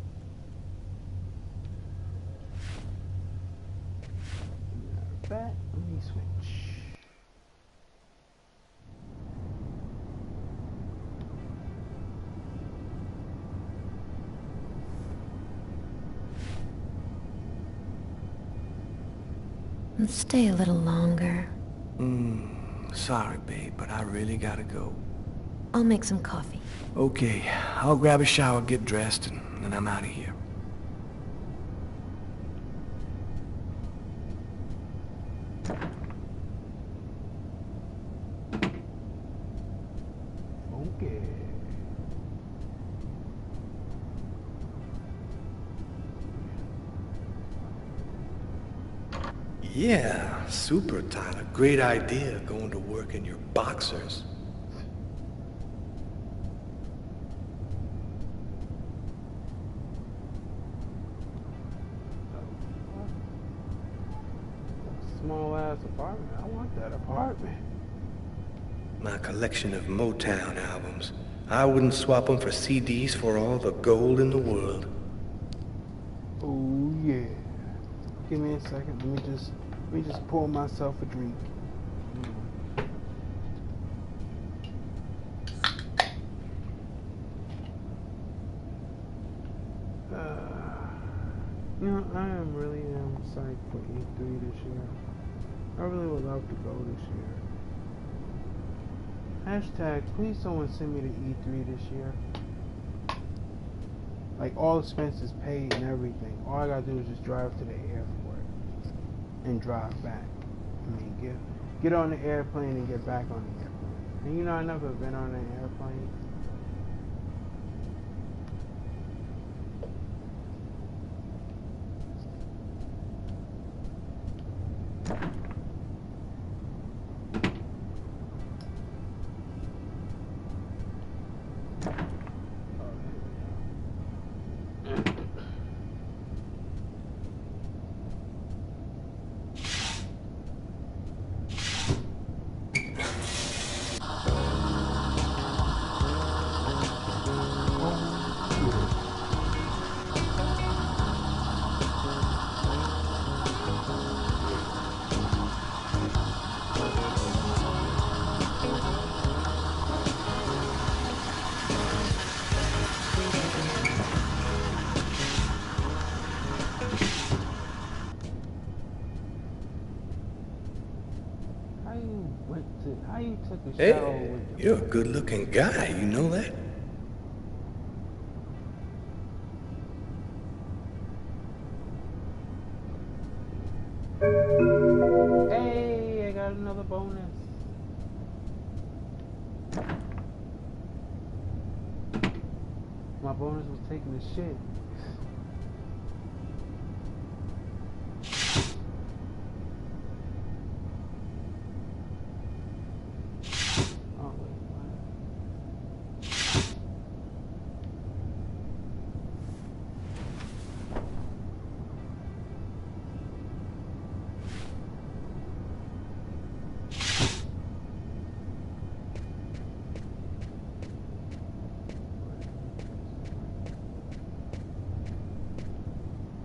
Matter of fact, let me switch. Stay a little longer. Sorry, babe, but I really gotta go. I'll make some coffee. Okay, I'll grab a shower, get dressed, and then I'm out of here. Okay. Yeah, super, Tyler. Great idea, going to work in your boxers. nice-ass apartment. I want that apartment. My collection of Motown albums. I wouldn't swap them for CDs for all the gold in the world. Oh yeah. Give me a second. Let me just pour myself a drink. You know, I really am psyched for E3 this year. I really would love to go this year. Hashtag, please someone send me to E3 this year. Like, all expenses paid and everything. All I gotta do is just drive to the airport and drive back. I mean, get on the airplane and get back on the airplane. And you know, I never been on an airplane. How you took a shower with You're a good-looking guy, you know that? Hey, I got another bonus. My bonus was taking a shit.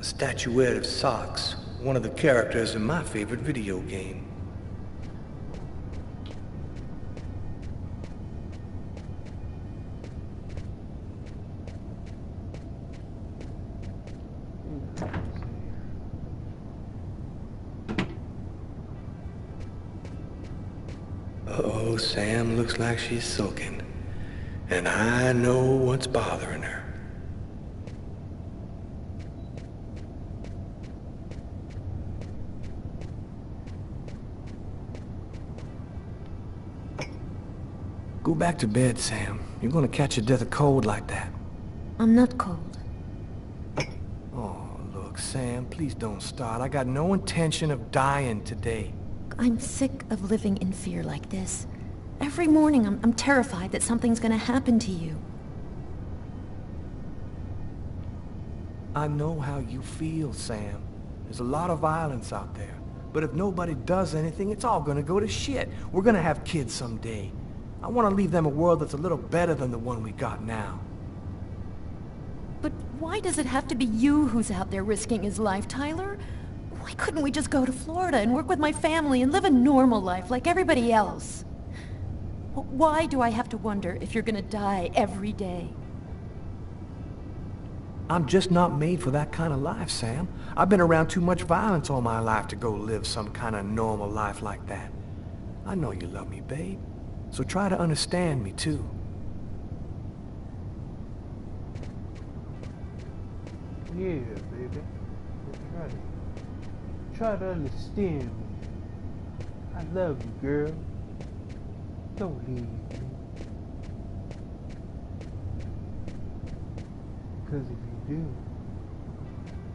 A statuette of Socks, one of the characters in my favorite video game. Uh-oh, Sam looks like she's sulking. And I know what's bothering her. Go back to bed, Sam. You're gonna catch a death of cold like that. I'm not cold. Oh, look, Sam, please don't start. I got no intention of dying today. I'm sick of living in fear like this. Every morning I'm terrified that something's gonna happen to you. I know how you feel, Sam. There's a lot of violence out there. But if nobody does anything, it's all gonna go to shit. We're gonna have kids someday. I want to leave them a world that's a little better than the one we got now. But why does it have to be you who's out there risking his life, Tyler? Why couldn't we just go to Florida and work with my family and live a normal life like everybody else? Why do I have to wonder if you're gonna die every day? I'm just not made for that kind of life, Sam. I've been around too much violence all my life to go live some kind of normal life like that. I know you love me, babe. So try to understand me, too. Yeah, baby. Try to understand me. I love you, girl. Don't leave me. Because if you do,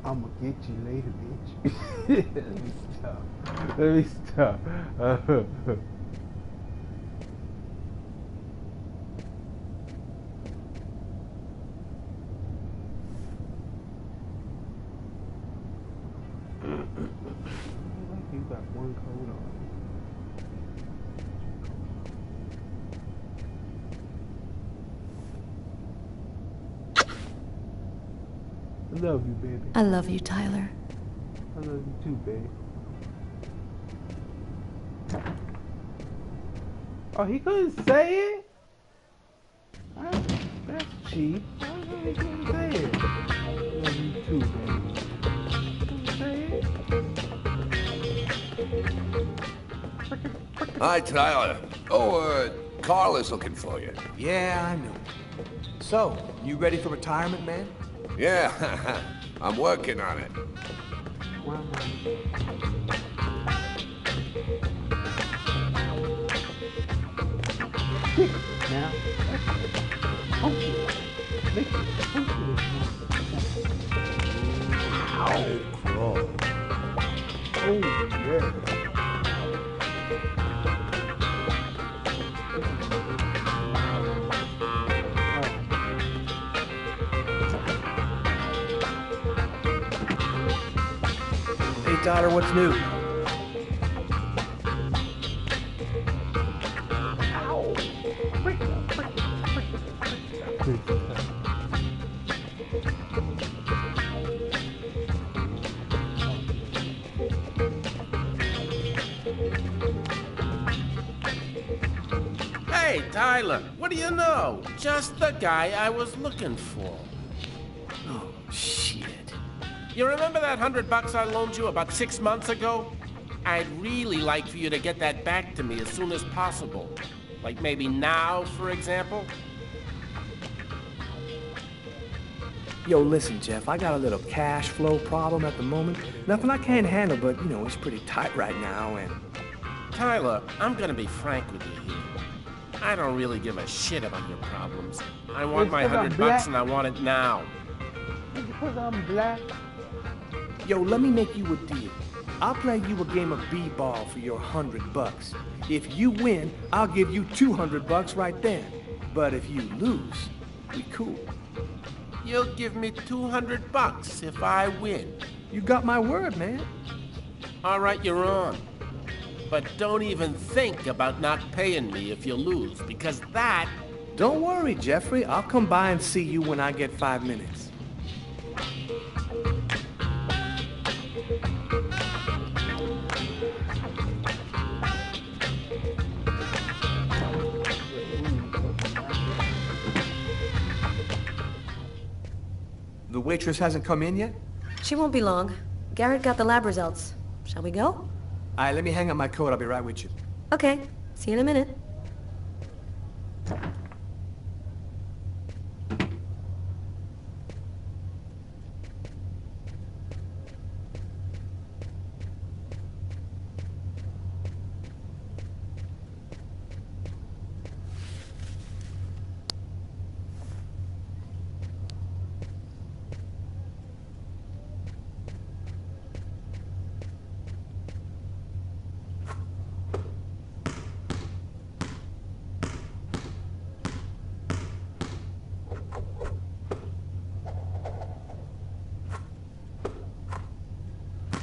I'ma get you later, bitch. Let me stop. you got one coat on. I love you, baby. I love you, Tyler. I love you too, babe. Oh, he couldn't say it? That's cheap. Why he couldn't say it? I love you too, baby. Couldn't say it? Hi, Tyler. Oh, Carl is looking for you. Yeah, I know. So, you ready for retirement, man? Yeah, I'm working on it. Now, Crawl. Oh, yeah. Hey, Tyler, what's new? Hey, Tyler, what do you know? Just the guy I was looking for. Oh, shit. You remember that $100 I loaned you about 6 months ago? I'd really like for you to get that back to me as soon as possible. Like maybe now, for example? Yo, listen, Jeff, I got a little cash flow problem at the moment. Nothing I can't handle, but, you know, it's pretty tight right now, and... Tyler, I'm gonna be frank with you here. I don't really give a shit about your problems. I want my $100 and I want it now. Because I'm black. Yo, let me make you a deal. I'll play you a game of b-ball for your $100. If you win, I'll give you $200 right then. But if you lose, we cool. You'll give me $200 if I win. You got my word, man. All right, you're on. But don't even think about not paying me if you lose, because that... Don't worry, Jeffrey. I'll come by and see you when I get 5 minutes. The waitress hasn't come in yet? She won't be long. Garrett got the lab results. Shall we go? All right, let me hang up my coat. I'll be right with you. Okay. See you in a minute.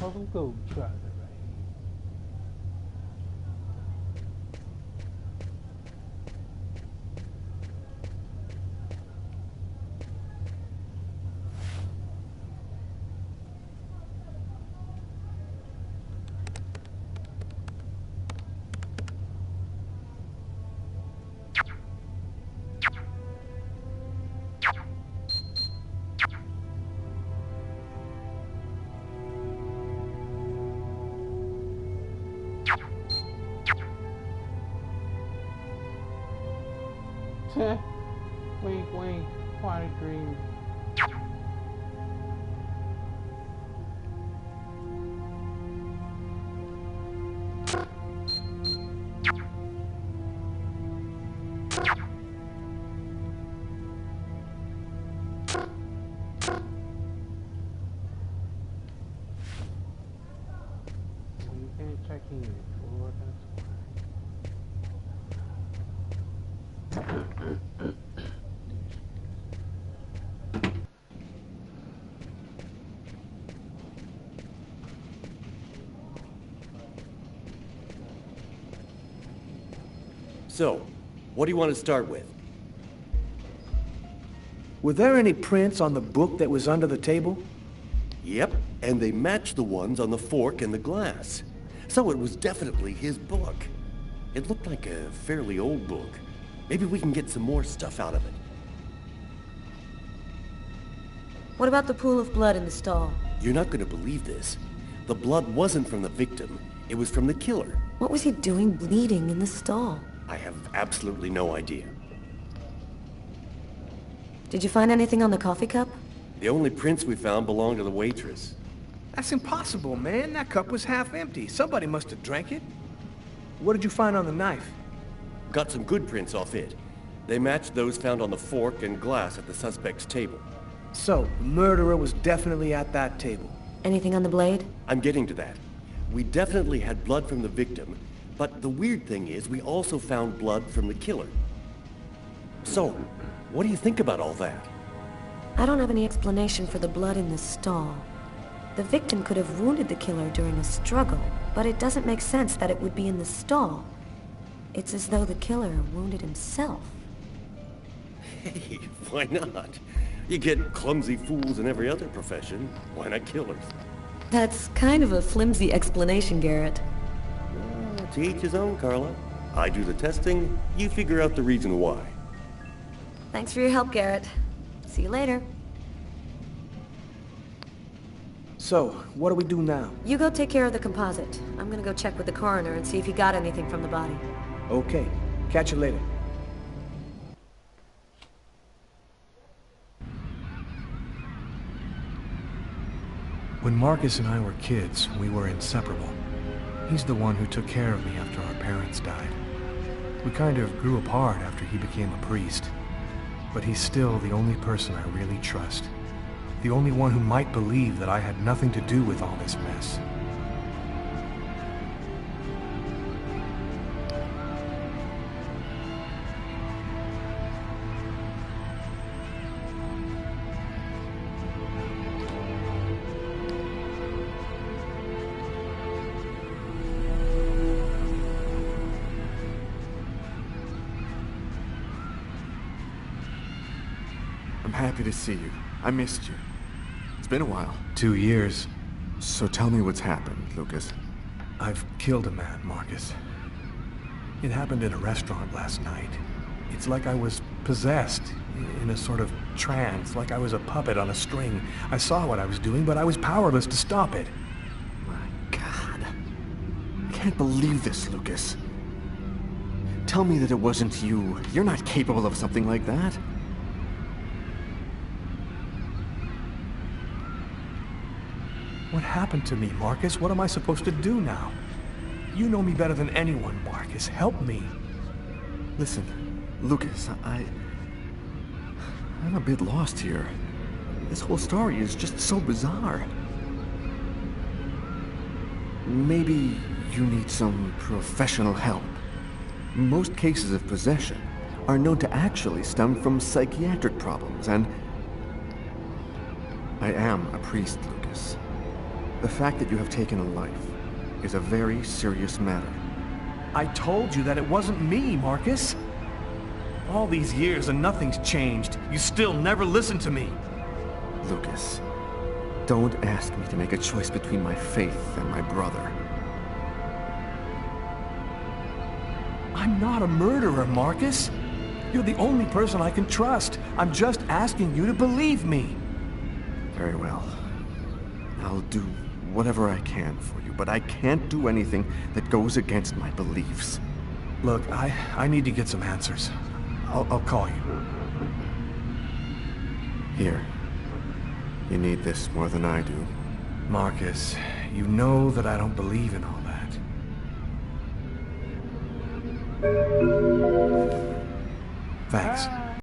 Have them go try that right here. Wink, wink, party dream. You can't check in before, that's why. So, what do you want to start with? Were there any prints on the book that was under the table? Yep, and they matched the ones on the fork and the glass. So it was definitely his book. It looked like a fairly old book. Maybe we can get some more stuff out of it. What about the pool of blood in the stall? You're not going to believe this. The blood wasn't from the victim. It was from the killer. What was he doing bleeding in the stall? I have absolutely no idea. Did you find anything on the coffee cup? The only prints we found belonged to the waitress. That's impossible, man. That cup was half empty. Somebody must have drank it. What did you find on the knife? Got some good prints off it. They matched those found on the fork and glass at the suspect's table. So, the murderer was definitely at that table. Anything on the blade? I'm getting to that. We definitely had blood from the victim, but the weird thing is we also found blood from the killer. So, what do you think about all that? I don't have any explanation for the blood in the stall. The victim could have wounded the killer during a struggle, but it doesn't make sense that it would be in the stall. It's as though the killer wounded himself. Hey, why not? You get clumsy fools in every other profession. Why not killers? That's kind of a flimsy explanation, Garrett. To each his own, Carla. I do the testing, you figure out the reason why. Thanks for your help, Garrett. See you later. So, what do we do now? You go take care of the composite. I'm gonna go check with the coroner and see if he got anything from the body. Okay. Catch you later. When Marcus and I were kids, we were inseparable. He's the one who took care of me after our parents died. We kind of grew apart after he became a priest. But he's still the only person I really trust. The only one who might believe that I had nothing to do with all this mess. I'm happy to see you. I missed you. It's been a while. 2 years. So tell me what's happened, Lucas. I've killed a man, Marcus. It happened in a restaurant last night. It's like I was possessed, in a sort of trance, like I was a puppet on a string. I saw what I was doing, but I was powerless to stop it. My God. I can't believe this, Lucas. Tell me that it wasn't you. You're not capable of something like that. What happened to me, Marcus? What am I supposed to do now? You know me better than anyone, Marcus. Help me. Listen, Lucas, I'm a bit lost here. This whole story is just so bizarre. Maybe you need some professional help. Most cases of possession are known to actually stem from psychiatric problems, and I am a priest, Lucas. The fact that you have taken a life is a very serious matter. I told you that it wasn't me, Marcus. All these years and nothing's changed. You still never listen to me. Lucas, don't ask me to make a choice between my faith and my brother. I'm not a murderer, Marcus. You're the only person I can trust. I'm just asking you to believe me. Very well. I'll do whatever I can for you, but I can't do anything that goes against my beliefs. Look, I need to get some answers. I'll call you. Here. You need this more than I do. Marcus, you know that I don't believe in all that. Thanks.